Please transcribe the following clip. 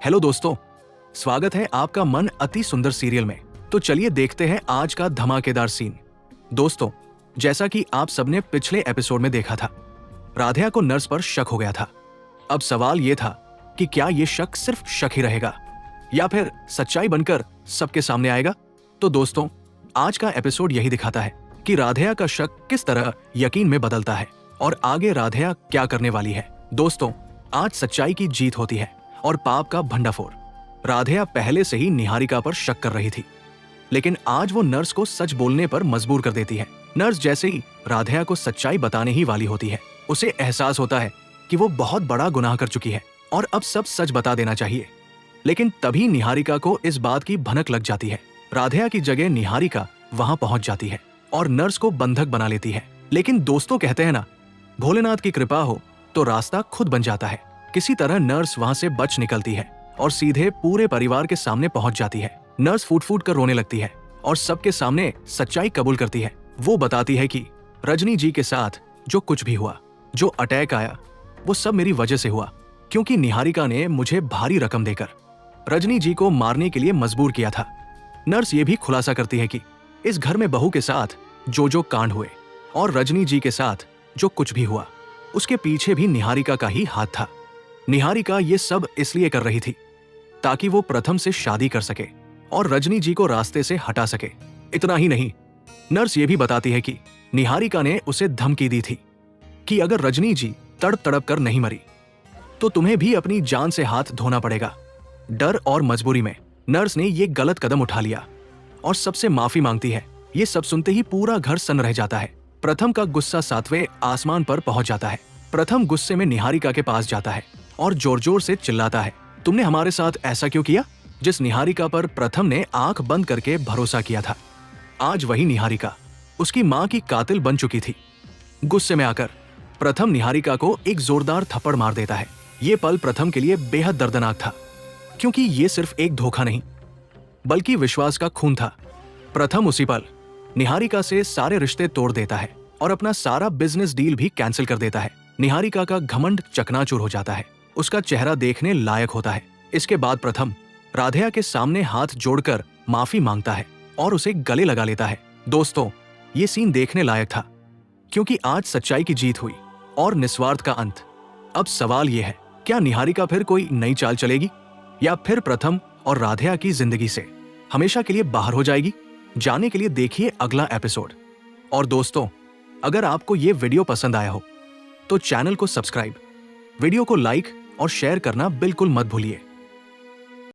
Hello दोस्तों, स्वागत है आपका मन अति सुंदर सीरियल में। तो चलिए देखते हैं आज का धमाकेदार सीन। दोस्तों, जैसा कि आप सबने पिछले एपिसोड में देखा था, राधिया को नर्स पर शक हो गया था। अब सवाल यह था कि क्या यह शक सिर्फ शक ही रहेगा या फिर सच्चाई बनकर सबके सामने आएगा। तो दोस्तों, आज का एपिसोड यही दिखाता है कि राधिया का शक किस तरह यकीन में बदलता है और आगे राधिया क्या करने वाली है। दोस्तों, आज सच्चाई की जीत होती है और पाप का भंडाफोड़। राधिया पहले से ही निहारिका पर शक कर रही थी, लेकिन आज वो नर्स को सच बोलने पर मजबूर कर देती है। नर्स जैसे ही राधिया को सच्चाई बताने ही वाली होती है, उसे एहसास होता है कि वो बहुत बड़ा गुनाह कर चुकी है और अब सब सच बता देना चाहिए। लेकिन तभी निहारिका को इस बात की भनक लग जाती है। राधिया की जगह निहारिका वहां पहुंच जाती है और नर्स को बंधक बना लेती है। लेकिन दोस्तों कहते हैं ना, भोलेनाथ की कृपा हो तो रास्ता खुद बन जाता है। किसी तरह नर्स वहां से बच निकलती है और सीधे पूरे परिवार के सामने पहुंच जाती है। नर्स फूट फूट कर रोने लगती है और सबके सामने सच्चाई कबूल करती है। वो बताती है कि रजनी जी के साथ जो कुछ भी हुआ, जो अटैक आया, वो सब मेरी वजह से हुआ, क्योंकि निहारिका ने मुझे भारी रकम देकर रजनी जी को मारने के लिए मजबूर किया था। नर्स ये भी खुलासा करती है कि इस घर में बहू के साथ जो कांड हुए और रजनी जी के साथ जो कुछ भी हुआ, उसके पीछे भी निहारिका का ही हाथ था। निहारिका ये सब इसलिए कर रही थी ताकि वो प्रथम से शादी कर सके और रजनी जी को रास्ते से हटा सके। इतना ही नहीं, नर्स ये भी बताती है कि निहारिका ने उसे धमकी दी थी कि अगर रजनी जी तड़प तड़प कर नहीं मरी तो तुम्हें भी अपनी जान से हाथ धोना पड़ेगा। डर और मजबूरी में नर्स ने ये गलत कदम उठा लिया और सबसे माफी मांगती है। ये सब सुनते ही पूरा घर सन्न रह जाता है। प्रथम का गुस्सा 7वें आसमान पर पहुंच जाता है। प्रथम गुस्से में निहारिका के पास जाता है और जोर जोर से चिल्लाता है, तुमने हमारे साथ ऐसा क्यों किया? जिस निहारिका पर प्रथम ने आंख बंद करके भरोसा किया था, आज वही निहारिका उसकी मां की कातिल बन चुकी थी। गुस्से में आकर प्रथम निहारिका को एक जोरदार थप्पड़ मार देता है। ये पल प्रथम के लिए बेहद दर्दनाक था, क्योंकि ये सिर्फ एक धोखा नहीं बल्कि विश्वास का खून था। प्रथम उसी पल निहारिका से सारे रिश्ते तोड़ देता है और अपना सारा बिजनेस डील भी कैंसिल कर देता है। निहारिका का घमंड चकनाचूर हो जाता है। उसका चेहरा देखने लायक होता है। इसके बाद प्रथम राधिया के सामने हाथ जोड़कर माफी मांगता है और उसे गले लगा लेता है। दोस्तों, ये सीन देखने लायक था, क्योंकि आज सच्चाई की जीत हुई और निस्वार्थ का अंत। अब सवाल यह है, क्या निहारिका फिर कोई नई चाल चलेगी या फिर प्रथम और राधिया की जिंदगी से हमेशा के लिए बाहर हो जाएगी? जाने के लिए देखिए अगला एपिसोड। और दोस्तों, अगर आपको ये वीडियो पसंद आया हो तो चैनल को सब्सक्राइब, वीडियो को लाइक और शेयर करना बिल्कुल मत भूलिए।